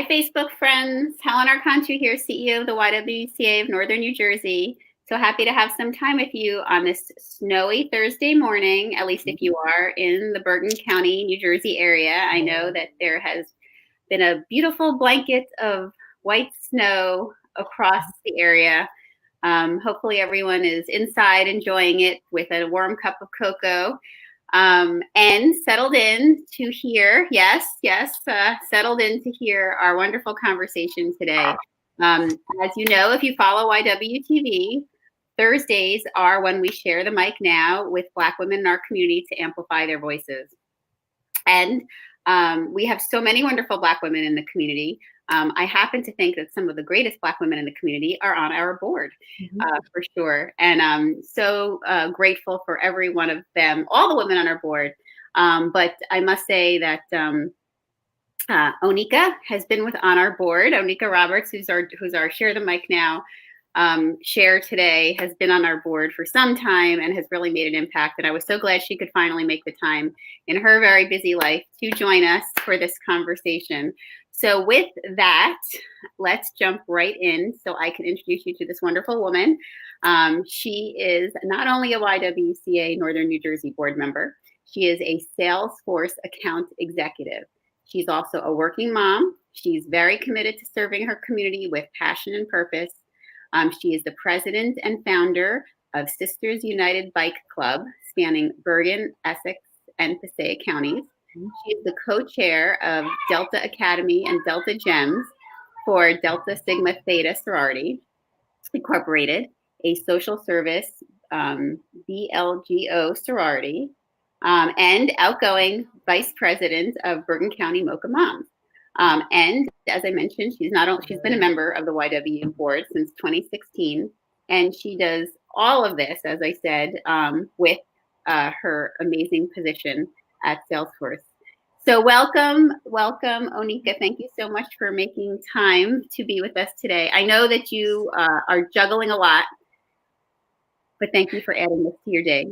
Hi, Facebook friends. Helen Archontou here, CEO of the YWCA of Northern New Jersey. So happy to have some time with you on this snowy Thursday morning, at least if you are in the Bergen County, New Jersey area. I know that there has been a beautiful blanket of white snow across the area. Hopefully everyone is inside enjoying it with a warm cup of cocoa. And settled in to hear, settled in to hear our wonderful conversation today. As you know, if you follow YWTV, Thursdays are when we share the mic now with Black women in our community to amplify their voices. And we have so many wonderful Black women in the community. I happen to think that some of the greatest Black women in the community are on our board, for sure. And I'm so grateful for every one of them, all the women on our board. But I must say that Onika has been on our board. Onika Roberts, who's our Share the Mic Now share today, has been on our board for some time and has really made an impact. And I was so glad she could finally make the time in her very busy life to join us for this conversation. So with that, let's jump right in so I can introduce you to this wonderful woman. She is not only a YWCA Northern New Jersey board member, she is a Salesforce Account Executive. She's also a working mom. She's very committed to serving her community with passion and purpose. She is the president and founder of Sisters United Bike Club, spanning Bergen, Essex, and Passaic counties. She is the co-chair of Delta Academy and Delta Gems for Delta Sigma Theta Sorority Incorporated, a social service BLGO sorority, and outgoing vice president of Bergen County Mocha Moms. And as I mentioned, she's been a member of the YW board since 2016, and she does all of this, as I said, with her amazing position at Salesforce. So welcome, Onika. Thank you so much for making time to be with us today. I know that you are juggling a lot, but thank you for adding this to your day.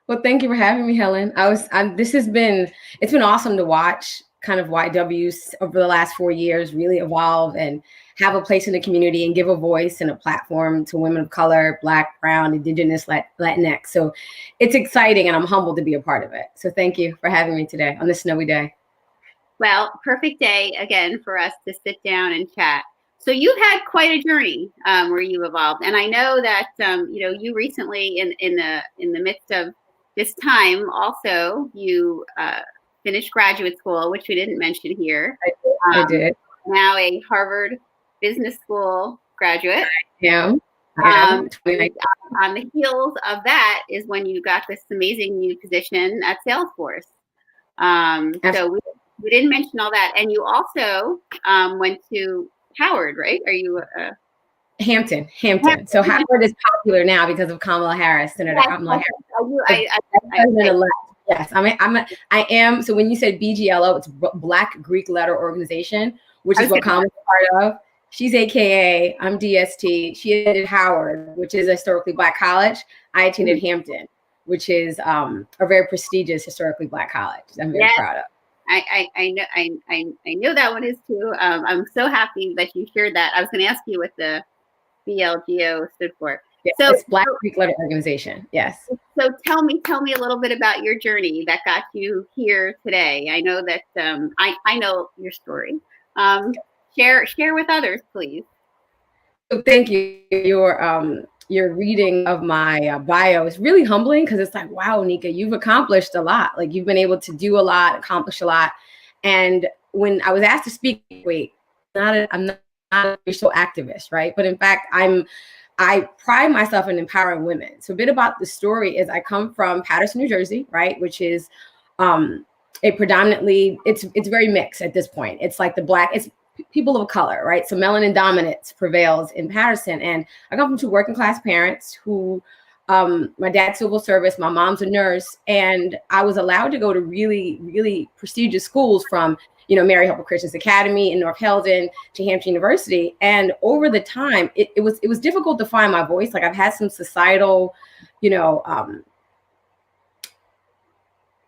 Well, thank you for having me, Helen. It's been awesome to watch kind of YWs over the last 4 years really evolve and have a place in the community and give a voice and a platform to women of color, Black, Brown, Indigenous, Latinx. So it's exciting and I'm humbled to be a part of it. So thank you for having me today on this snowy day. Well, perfect day again for us to sit down and chat. So you've had quite a journey where you evolved. And I know that, you recently in the midst of this time also, you finished graduate school, which we didn't mention here. I did. Now a Harvard Business School graduate. Yeah. On the heels of that is when you got this amazing new position at Salesforce. So we didn't mention all that. And you also went to Howard, right? Are you Hampton. So Howard is popular now because of Kamala Harris, Senator Kamala Harris. Yes, I am. So when you said BGLO, it's Black Greek Letter Organization, which is what Kamala's part of. She's AKA, I'm DST. She attended Howard, which is a historically Black college. I attended Hampton, which is a very prestigious historically Black college. I'm very proud of. I know that one is too. I'm so happy that you shared that. I was going to ask you what the BLGO stood for. Yes, so it's Black Greek Letter Organization. Yes. So tell me a little bit about your journey that got you here today. I know that I know your story. Share with others, please. So thank you. Your reading of my bio is really humbling because it's like, wow, Nika, you've accomplished a lot. Like you've been able to do a lot, accomplish a lot. And when I was asked to speak, I'm not a racial activist, right? But in fact, I pride myself in empowering women. So a bit about the story is I come from Paterson, New Jersey, right? Which is a predominantly, it's very mixed at this point. It's like it's people of color, right? So melanin dominance prevails in Paterson. And I come from two working class parents who, my dad's civil service, my mom's a nurse. And I was allowed to go to really, really prestigious schools from Mary Helper Christian's Academy in North Helden to Hampton University. And over the time, it was difficult to find my voice. Like I've had some societal,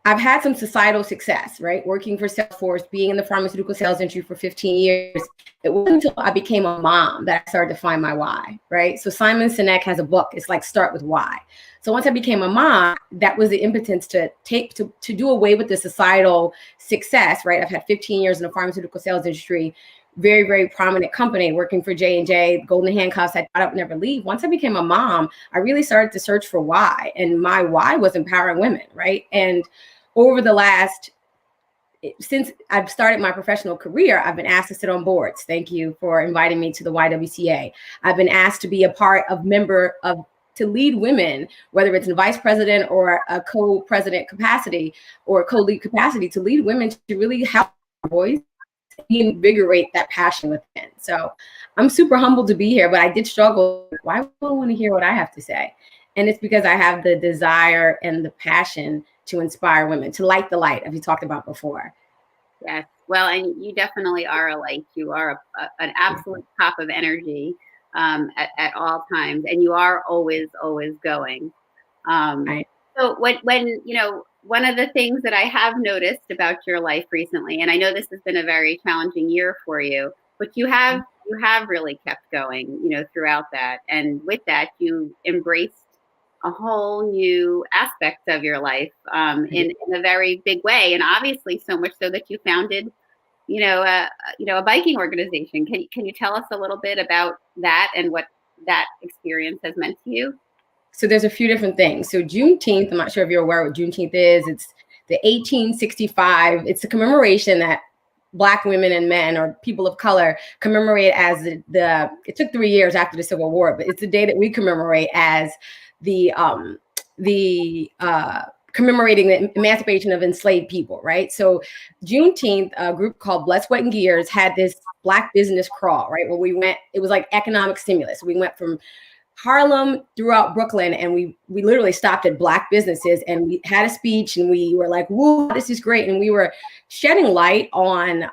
I've had some societal success, right? Working for Salesforce, being in the pharmaceutical sales industry for 15 years. It wasn't until I became a mom that I started to find my why, right? So Simon Sinek has a book. It's like Start With Why. So once I became a mom, that was the impotence to do away with the societal success, right? I've had 15 years in the pharmaceutical sales industry, very, very prominent company, working for J&J, Golden Handcuffs. I thought I would never leave. Once I became a mom, I really started to search for why. And my why was empowering women, right? And over the since I've started my professional career, I've been asked to sit on boards. Thank you for inviting me to the YWCA. I've been asked to be to lead women, whether it's in vice president or a co-president capacity or co-lead capacity, to lead women to really help our voice, reinvigorate that passion within. So I'm super humbled to be here, but I did struggle. Why would I want to hear what I have to say? And it's because I have the desire and the passion to inspire women, to light the light, as we talked about before. Yes. Well, and you definitely are a light. You are an absolute top of energy at all times. And you are always, always going. Right. So when, one of the things that I have noticed about your life recently, and I know this has been a very challenging year for you, but you have really kept going, throughout that. And with that, you embraced a whole new aspect of your life in a very big way, and obviously so much so that you founded, a biking organization. Can you tell us a little bit about that and what that experience has meant to you? So there's a few different things. So Juneteenth, I'm not sure if you're aware what Juneteenth is. It's the 1865. It's a commemoration that Black women and men or people of color commemorate as it took 3 years after the Civil War, but it's the day that we commemorate as the commemorating the emancipation of enslaved people, right? So Juneteenth, a group called Blood, Sweat, and Gears had this Black business crawl, right? Where we went, it was like economic stimulus. We went from Harlem throughout Brooklyn, and we literally stopped at Black businesses, and we had a speech, and we were like, "Whoa, this is great!" And we were shedding light on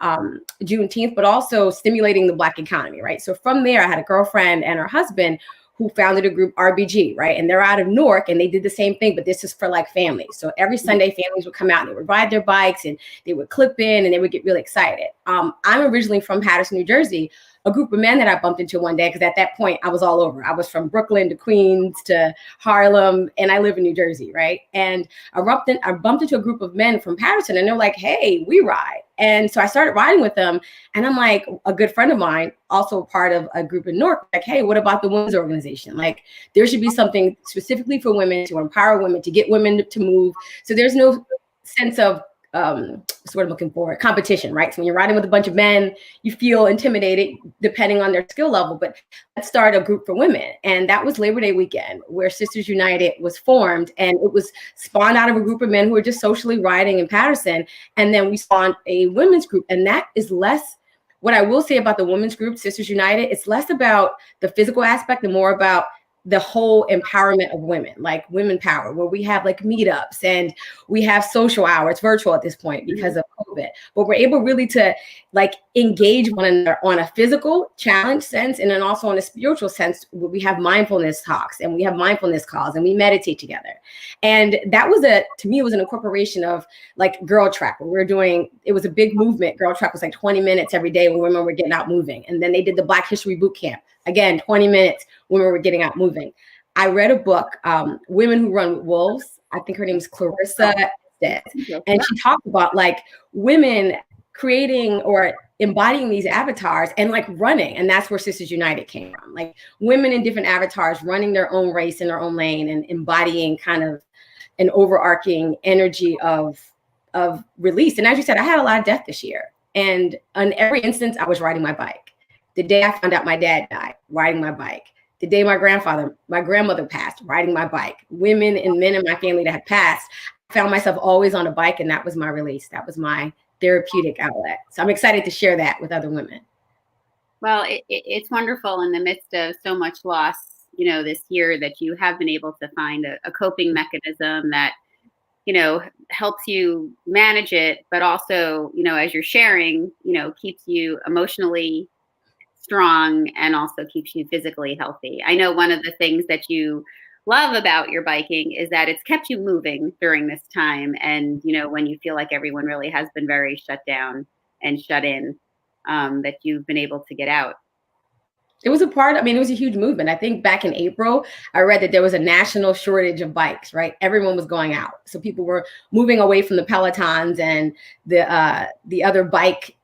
Juneteenth, but also stimulating the Black economy, right? So from there, I had a girlfriend and her husband who founded a group, RBG, right? And they're out of Newark, and they did the same thing, but this is for like families. So every Sunday, families would come out and they would ride their bikes, and they would clip in, and they would get really excited. I'm originally from Paterson, New Jersey. A group of men that I bumped into one day, because at that point I was all over. I was from Brooklyn to Queens to Harlem, and I live in New Jersey, right? And I bumped into a group of men from Paterson, and they're like, "Hey, we ride." And so I started riding with them, and I'm like, a good friend of mine, also part of a group in Newark, like, "Hey, what about the women's organization? Like, there should be something specifically for women, to empower women, to get women to move. So there's no sense of what's what I'm looking for, competition, right? So when you're riding with a bunch of men, you feel intimidated depending on their skill level, but let's start a group for women." And that was Labor Day weekend, where Sisters United was formed, and it was spawned out of a group of men who were just socially riding in Paterson. And then we spawned a women's group, and that is less, what I will say about the women's group, Sisters United, it's less about the physical aspect and more about the whole empowerment of women, like women power, where we have like meetups and we have social hours, virtual at this point because of COVID, but we're able really to like engage one another on a physical challenge sense, and then also on a spiritual sense, where we have mindfulness talks and we have mindfulness calls and we meditate together. And that was to me, it was an incorporation of like Girl Track, where it was a big movement. Girl Track was like 20 minutes every day when women were getting out moving. And then they did the Black History Boot Camp. Again, 20 minutes when we were getting out moving. I read a book, Women Who Run with Wolves. I think her name is Clarissa Estes. And she talked about like women creating or embodying these avatars and like running. And that's where Sisters United came from. Like women in different avatars running their own race in their own lane and embodying kind of an overarching energy of release. And as you said, I had a lot of death this year. And on every instance, I was riding my bike. The day I found out my dad died, riding my bike. The day my grandmother passed, riding my bike. Women and men in my family that had passed, I found myself always on a bike, and that was my release. That was my therapeutic outlet. So I'm excited to share that with other women. Well, it's wonderful in the midst of so much loss, this year, that you have been able to find a coping mechanism that, helps you manage it, but also, as you're sharing, keeps you emotionally strong and also keeps you physically healthy. I know one of the things that you love about your biking is that it's kept you moving during this time. And, when you feel like everyone really has been very shut down and shut in, that you've been able to get out. It was it was a huge movement. I think back in April, I read that there was a national shortage of bikes, right? Everyone was going out. So people were moving away from the Pelotons and the other bike,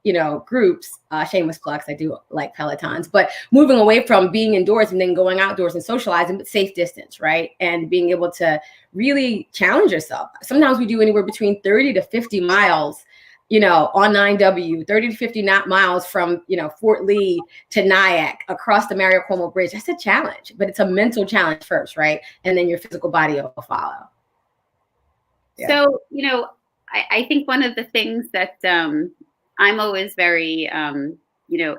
groups, shameless plugs, I do like Pelotons, but moving away from being indoors and then going outdoors and socializing, but safe distance, right? And being able to really challenge yourself. Sometimes we do anywhere between 30 to 50 miles on 9W, 30 to 50 miles from, Fort Lee to Nyack across the Mario Cuomo Bridge. That's a challenge, but it's a mental challenge first, right? And then your physical body will follow. Yeah. So, I think one of the things that I'm always very,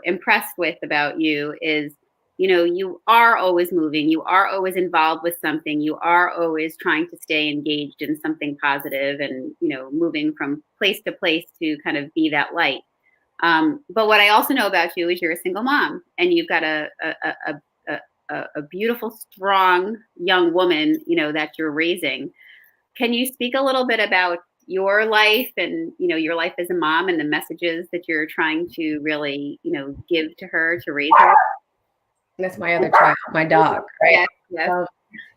impressed with about you is, you are always moving. You are always involved with something. You are always trying to stay engaged in something positive and, moving from place to place to kind of be that light. But what I also know about you is you're a single mom and you've got a beautiful, strong young woman, that you're raising. Can you speak a little bit about your life and, your life as a mom and the messages that you're trying to really, give to her to raise her? That's my other child, my dog, right? Yes.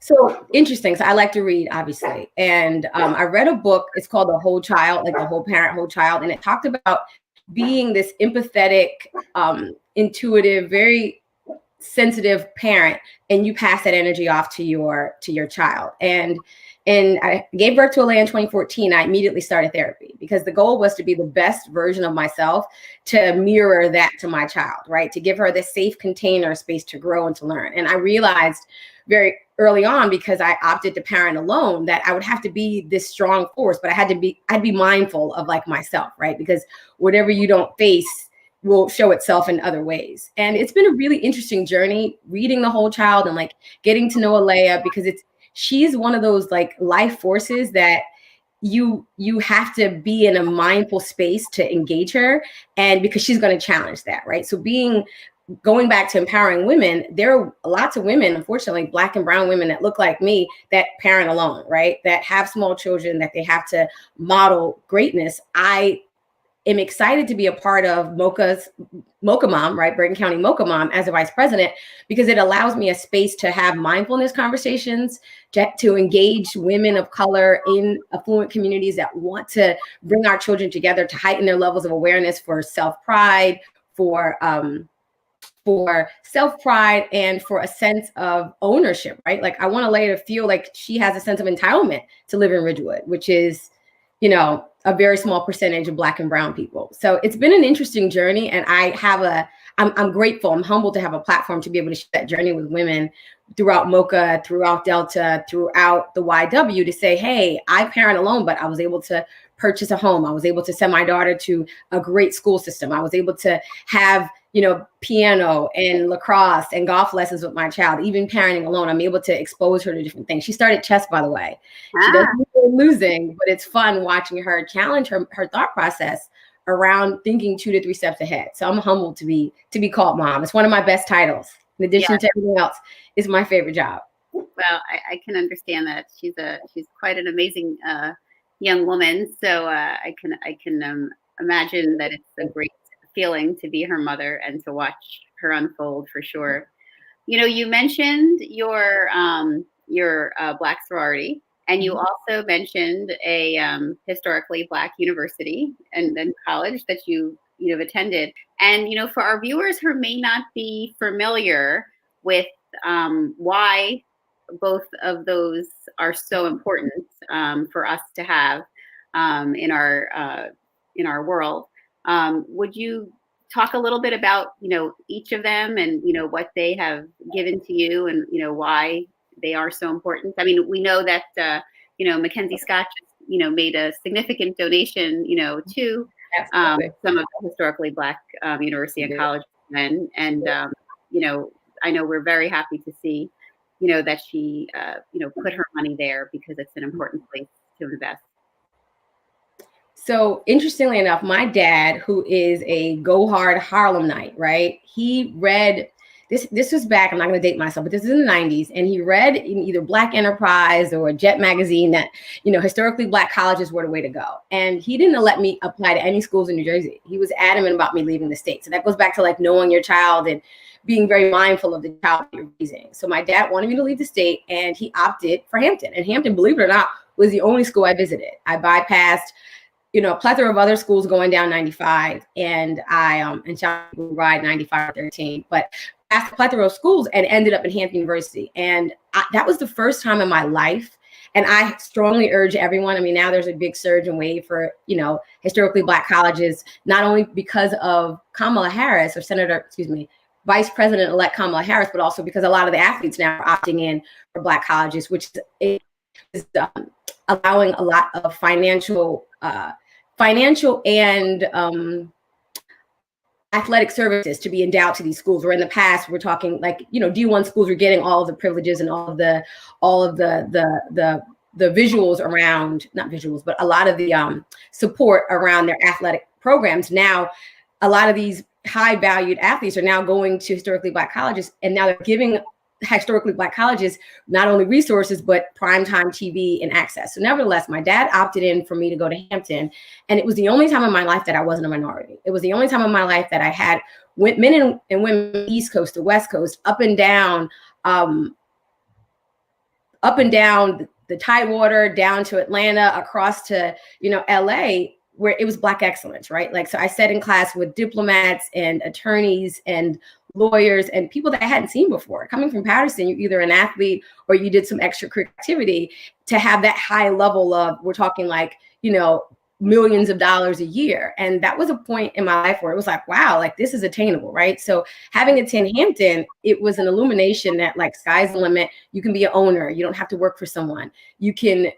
So interesting. So I like to read, obviously. And I read a book. It's called The Whole Child, like the whole parent, whole child. And it talked about being this empathetic, intuitive, very sensitive parent, and you pass that energy off to your child. And I gave birth to Alea in 2014. I immediately started therapy because the goal was to be the best version of myself, to mirror that to my child, right? To give her this safe container space to grow and to learn. And I realized very early on, because I opted to parent alone, that I would have to be this strong force, but I'd be mindful of like myself, right? Because whatever you don't face will show itself in other ways. And it's been a really interesting journey reading The Whole Child and like getting to know Alea, because she's one of those like life forces that you have to be in a mindful space to engage her, and because she's going to challenge that, right? So going back to empowering women, there are lots of women, unfortunately, Black and brown women that look like me, that parent alone, right? That have small children, that they have to model greatness. I am excited to be a part of MoCA Mom, right? Bergen County MoCA Mom as a vice president, because it allows me a space to have mindfulness conversations, to engage women of color in affluent communities that want to bring our children together, to heighten their levels of awareness for self-pride, for self-pride, and for a sense of ownership, right? Like I want Alea to feel like she has a sense of entitlement to live in Ridgewood, which is, a very small percentage of Black and brown people. So it's been an interesting journey, and I'm grateful, I'm humbled to have a platform to be able to share that journey with women throughout MoCA, throughout Delta, throughout the YW, to say, hey, I parent alone, but I was able to purchase a home. I was able to send my daughter to a great school system. I was able to have, piano and lacrosse and golf lessons with my child. Even parenting alone, I'm able to expose her to different things. She started chess, by the way. She doesn't enjoy losing, but it's fun watching her challenge her thought process around thinking 2 to 3 steps ahead. So I'm humbled to be called mom. It's one of my best titles. In addition to everything else, it's my favorite job. Well, I can understand that. She's quite an amazing young woman. So I can imagine that it's a great feeling to be her mother and to watch her unfold, for sure. You mentioned your Black sorority, and you also mentioned a historically Black university and then college that you've attended. And for our viewers who may not be familiar with why both of those are so important for us to have in our world. Would you talk a little bit about, each of them and, what they have given to you and, why they are so important? I mean, we know that, Mackenzie Scott, made a significant donation, to some of the historically Black university and college men. And, I know we're very happy to see, that she, put her money there because it's an important place to invest. So interestingly enough, my dad, who is a Go Hard Harlemite, right? He read this was back, I'm not going to date myself, but this is in the 90s. And he read in either Black Enterprise or Jet magazine that, historically Black colleges were the way to go. And he didn't let me apply to any schools in New Jersey. He was adamant about me leaving the state. So that goes back to like knowing your child and being very mindful of the child you're raising. So my dad wanted me to leave the state, and he opted for Hampton. And Hampton, believe it or not, was the only school I visited. I bypassed a plethora of other schools going down 95, and and shall ride 95-13, but past a plethora of schools and ended up at Hampton University. And that was the first time in my life. And I strongly urge everyone. I mean, now there's a big surge and wave for, historically Black colleges, not only because of Kamala Harris or Vice President-elect Kamala Harris, but also because a lot of the athletes now are opting in for Black colleges, which is allowing a lot of financial and athletic services to be endowed to these schools. Where in the past, we're talking like, D1 schools are getting all of the privileges and all of the visuals around, not visuals, but a lot of the support around their athletic programs. Now, a lot of these high valued athletes are now going to historically Black colleges, and now they're giving historically Black colleges not only resources, but primetime TV and access. So nevertheless, my dad opted in for me to go to Hampton. And it was the only time in my life that I wasn't a minority. It was the only time in my life that I had men and women, East Coast to West Coast, up and down the Tidewater, down to Atlanta, across to, LA, where it was Black excellence, right? Like, so I sat in class with diplomats and attorneys and lawyers and people that I hadn't seen before. Coming from Patterson, you're either an athlete or you did some extracurricular activity. To have that high level of, we're talking like, millions of dollars a year. And that was a point in my life where it was like, wow, like this is attainable, right? So having attend Hampton, it was an illumination that like sky's the limit. You can be an owner. You don't have to work for someone. You can,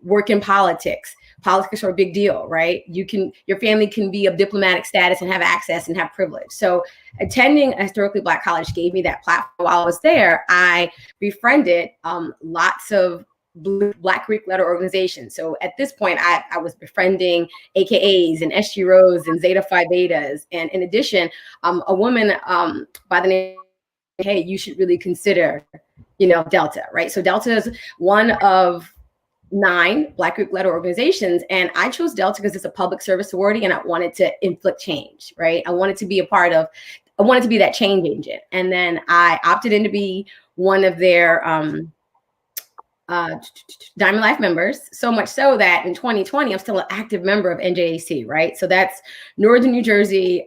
work in politics. Politics are a big deal, right? Your family can be of diplomatic status and have access and have privilege. So attending a historically Black college gave me that platform. While I was there, I befriended lots of Black Greek letter organizations. So at this point, I was befriending AKAs and SGROs and Zeta Phi Betas. And in addition, a woman by the name, hey, you should really consider, Delta, right? So Delta is one of 9 Black Greek letter organizations. And I chose Delta because it's a public service sorority and I wanted to inflict change, right? I wanted to be that change agent. And then I opted in to be one of their Diamond Life members, so much so that in 2020, I'm still an active member of NJAC, right? So that's Northern New Jersey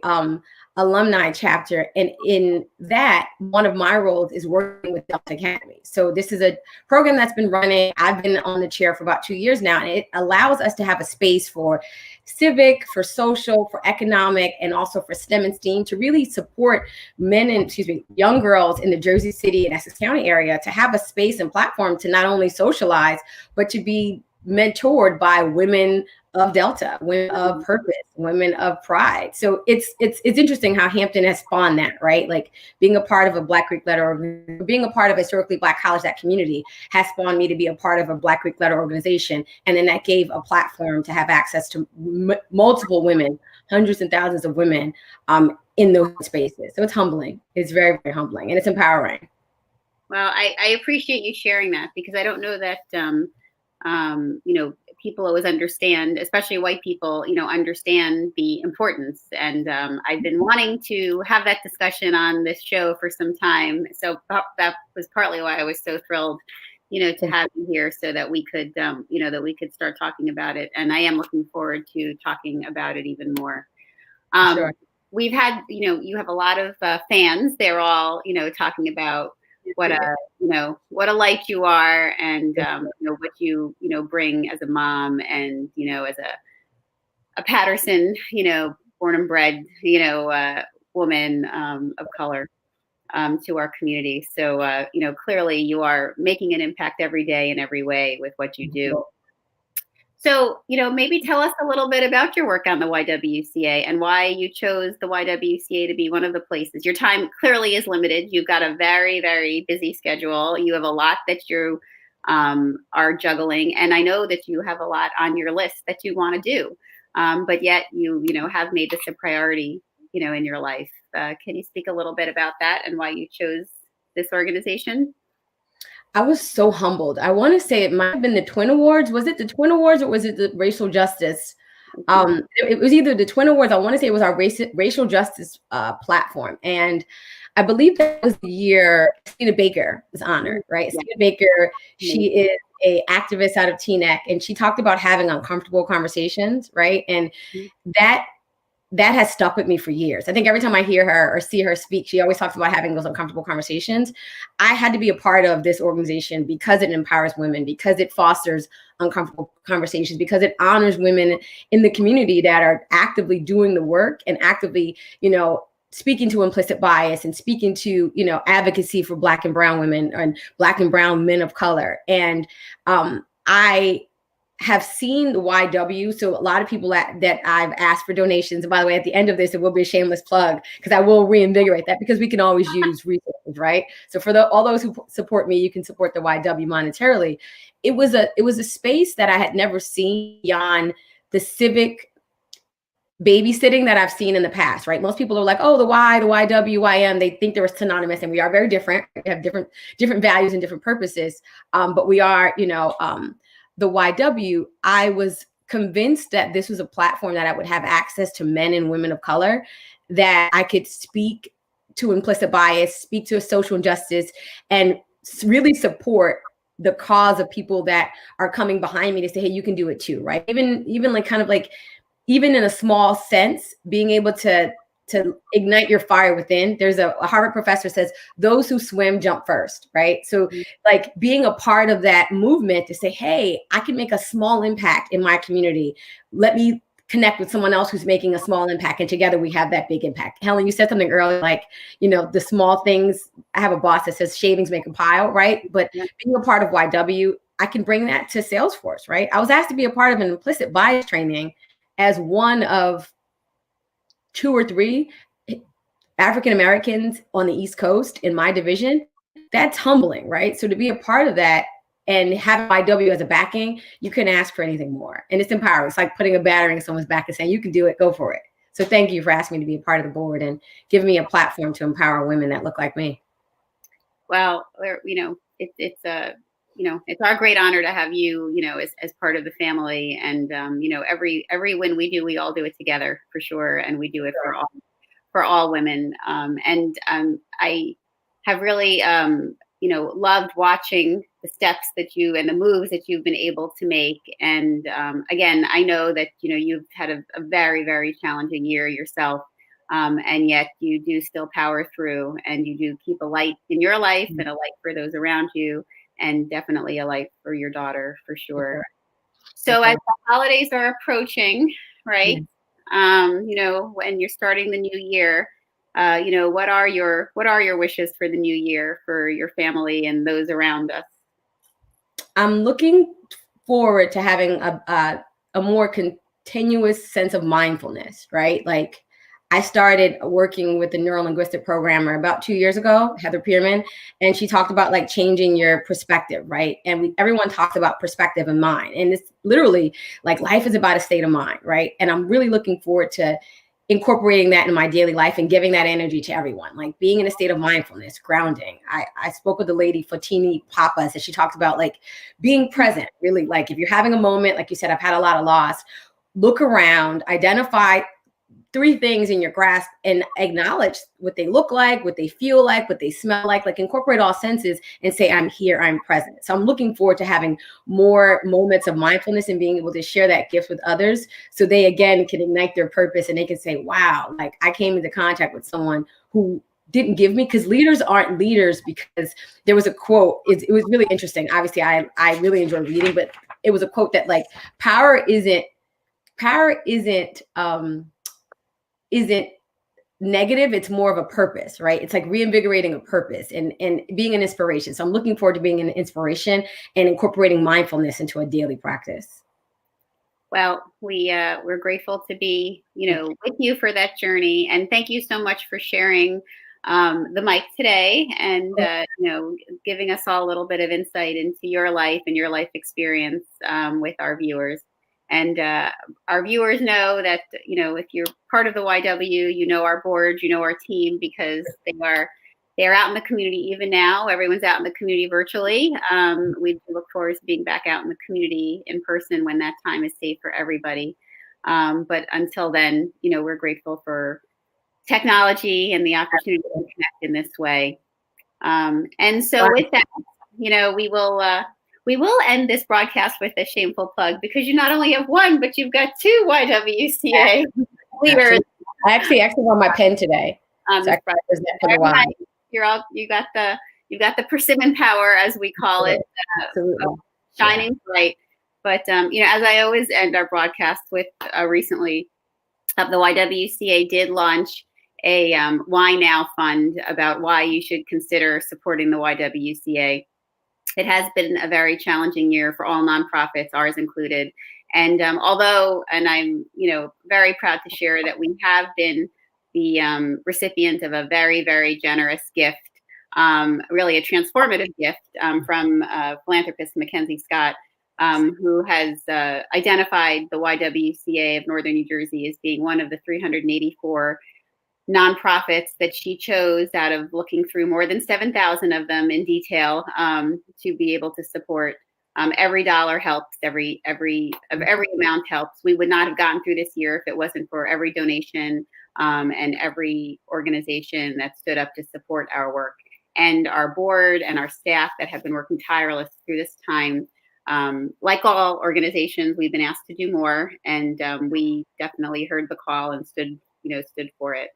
alumni chapter. And in that, one of my roles is working with Delta Academy. So this is a program that's been running. I've been on the chair for about 2 years now, and it allows us to have a space for civic, for social, for economic, and also for STEM and STEAM to really support young girls in the Jersey City and Essex County area to have a space and platform to not only socialize, but to be mentored by women of Delta, women of purpose, women of pride. So it's interesting how Hampton has spawned that, right? Like being a part of a Black Greek letter, or being a part of a historically Black college, that community has spawned me to be a part of a Black Greek letter organization. And then that gave a platform to have access to multiple women, hundreds and thousands of women in those spaces. So it's humbling. It's very, very humbling, and it's empowering. Well, I appreciate you sharing that, because I don't know that, people always understand, especially white people, understand the importance. And I've been wanting to have that discussion on this show for some time. So that was partly why I was so thrilled, to have you here, so that we could, start talking about it. And I am looking forward to talking about it even more. Sure. We've had, you have a lot of fans. They're all, talking about what a light you are, and what you bring as a mom, and as a Patterson born and bred woman of color to our community. So clearly you are making an impact every day in every way with what you do. So, maybe tell us a little bit about your work on the YWCA and why you chose the YWCA to be one of the places. Your time clearly is limited. You've got a very, very busy schedule. You have a lot that you are juggling. And I know that you have a lot on your list that you want to do. But yet you have made this a priority, in your life. Can you speak a little bit about that and why you chose this organization? I was so humbled. I want to say it might have been the Twin Awards. Was it the Twin Awards or was it the Racial Justice? It was either the Twin Awards. I want to say it was our racial justice platform. And I believe that was the year Stina Baker was honored, right? Yeah. Stina Baker, she is a activist out of Teaneck, and she talked about having uncomfortable conversations, right? And that has stuck with me for years. I think every time I hear her or see her speak, she always talks about having those uncomfortable conversations. I had to be a part of this organization because it empowers women, because it fosters uncomfortable conversations, because it honors women in the community that are actively doing the work and actively, speaking to implicit bias and speaking to, advocacy for Black and brown women and Black and brown men of color. And I have seen the YW. So a lot of people that I've asked for donations. And by the way, at the end of this, it will be a shameless plug because I will reinvigorate that because we can always use resources, right? So for all those who support me, you can support the YW monetarily. It was a space that I had never seen beyond the civic babysitting that I've seen in the past, right? Most people are like, oh, the Y, the YW, YM, they think they're synonymous, and we are very different. We have different values and different purposes. But we are, the YW, I was convinced that this was a platform that I would have access to men and women of color, that I could speak to implicit bias, speak to a social injustice, and really support the cause of people that are coming behind me to say, hey, you can do it too, right? Even even in a small sense, being able to ignite your fire within. There's a Harvard professor says, those who swim jump first, right? So like being a part of that movement to say, hey, I can make a small impact in my community. Let me connect with someone else who's making a small impact. And together we have that big impact. Helen, you said something earlier, like, the small things. I have a boss that says shavings make a pile, right? But being a part of YW, I can bring that to Salesforce, right? I was asked to be a part of an implicit bias training as one of 2 or 3 African Americans on the East Coast in my division. That's humbling, right? So to be a part of that and have YW as a backing, you couldn't ask for anything more. And it's empowering. It's like putting a battery in someone's back and saying, you can do it, go for it. So thank you for asking me to be a part of the board and giving me a platform to empower women that look like me. Well, it's our great honor to have you, as part of the family. And, every win we do, we all do it together for sure. And we do it for all women. I have really, loved watching the steps that you and the moves that you've been able to make. And again, I know that, you've had a very, very challenging year yourself. And yet you do still power through, and you do keep a light in your life and a light for those around you, and definitely a light for your daughter for sure. So as the holidays are approaching, right? When you're starting the new year, what are your wishes for the new year for your family and those around us? I'm looking forward to having a more continuous sense of mindfulness, right? Like I started working with the neuro-linguistic programmer about 2 years ago, Heather Pearman, and she talked about like changing your perspective, right? And everyone talks about perspective and mind. And it's literally like life is about a state of mind, right? And I'm really looking forward to incorporating that in my daily life and giving that energy to everyone, like being in a state of mindfulness, grounding. I spoke with the lady, Fotini Papas, and she talked about like being present, really. Like if you're having a moment, like you said, I've had a lot of loss, look around, identify 3 things in your grasp and acknowledge what they look like, what they feel like, what they smell like incorporate all senses and say, I'm here, I'm present. So I'm looking forward to having more moments of mindfulness and being able to share that gift with others. So they, again, can ignite their purpose and they can say, wow, like I came into contact with someone who didn't give me, because leaders aren't leaders because there was a quote. It was really interesting. Obviously, I really enjoy reading, but it was a quote that like power isn't negative, it's more of a purpose, right? It's like reinvigorating a purpose and being an inspiration. So I'm looking forward to being an inspiration and incorporating mindfulness into a daily practice. Well, we're grateful to be, with you for that journey. And thank you so much for sharing the mic today and, giving us all a little bit of insight into your life and your life experience with our viewers. And our viewers know that, if you're part of the YW, you know our board, you know our team, because they're out in the community even now. Everyone's out in the community virtually. We look forward to being back out in the community in person when that time is safe for everybody. But until then, we're grateful for technology and the opportunity to connect in this way. And so with that, we will end this broadcast with a shameful plug, because you not only have one, but you've got two YWCA leaders. I actually won my pen today. So I present for the Y. You got the persimmon power, as we call it, shining bright. But as I always end our broadcast with, recently, the YWCA did launch a Why Now fund about why you should consider supporting the YWCA. It has been a very challenging year for all nonprofits, ours included. And although I'm very proud to share that we have been the recipient of a very, very generous gift, really a transformative gift from philanthropist Mackenzie Scott, who has identified the YWCA of Northern New Jersey as being one of the 384 nonprofits that she chose out of looking through more than 7,000 of them in detail, to be able to support. Every dollar helps. Every amount helps. We would not have gotten through this year if it wasn't for every donation and every organization that stood up to support our work, and our board and our staff that have been working tireless through this time. Like all organizations, we've been asked to do more, and we definitely heard the call and stood for it.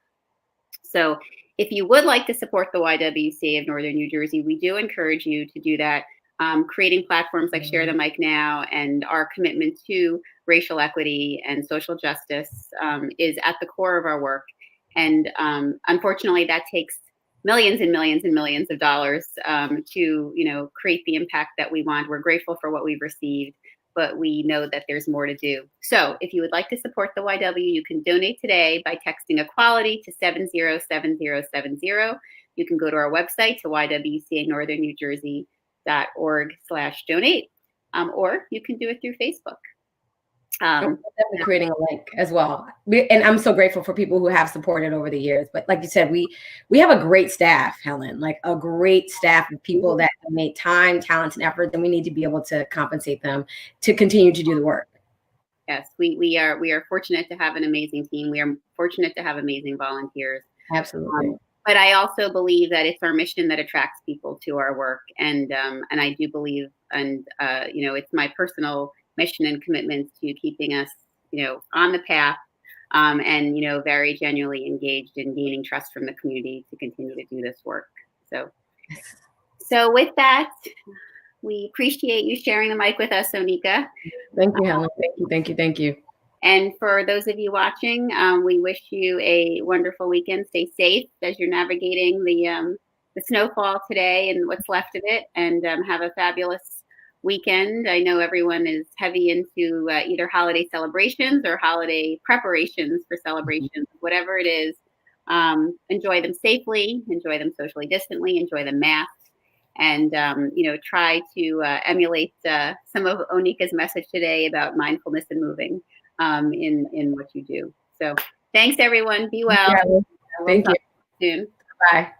So if you would like to support the YWCA of Northern New Jersey, we do encourage you to do that. Creating platforms like Share the Mic Now and our commitment to racial equity and social justice is at the core of our work. And unfortunately, that takes millions and millions and millions of dollars to create the impact that we want. We're grateful for what we've received, but we know that there's more to do. So if you would like to support the YW, you can donate today by texting equality to 707070. You can go to our website, to ywcanordernewjersey.org/donate, or you can do it through Facebook. Definitely creating a link as well. And I'm so grateful for people who have supported over the years. But like you said, we have a great staff, Helen, like a great staff of people that donate time, talent, and effort, and we need to be able to compensate them to continue to do the work. Yes, we are fortunate to have an amazing team. We are fortunate to have amazing volunteers. Absolutely. But I also believe that it's our mission that attracts people to our work, and I do believe, and it's my personal mission and commitment to keeping us, on the path, and very genuinely engaged in gaining trust from the community to continue to do this work. So with that, we appreciate you sharing the mic with us, Onika. Thank you, Helen. Thank you. And for those of you watching, we wish you a wonderful weekend. Stay safe as you're navigating the snowfall today and what's left of it, and have a fabulous weekend. I know everyone is heavy into either holiday celebrations or holiday preparations for celebrations, whatever it is. Enjoy them safely, enjoy them socially distantly, enjoy them masked, and try to emulate some of Onika's message today about mindfulness and moving in what you do. So thanks, everyone. Be well. Thank you. Soon. Bye.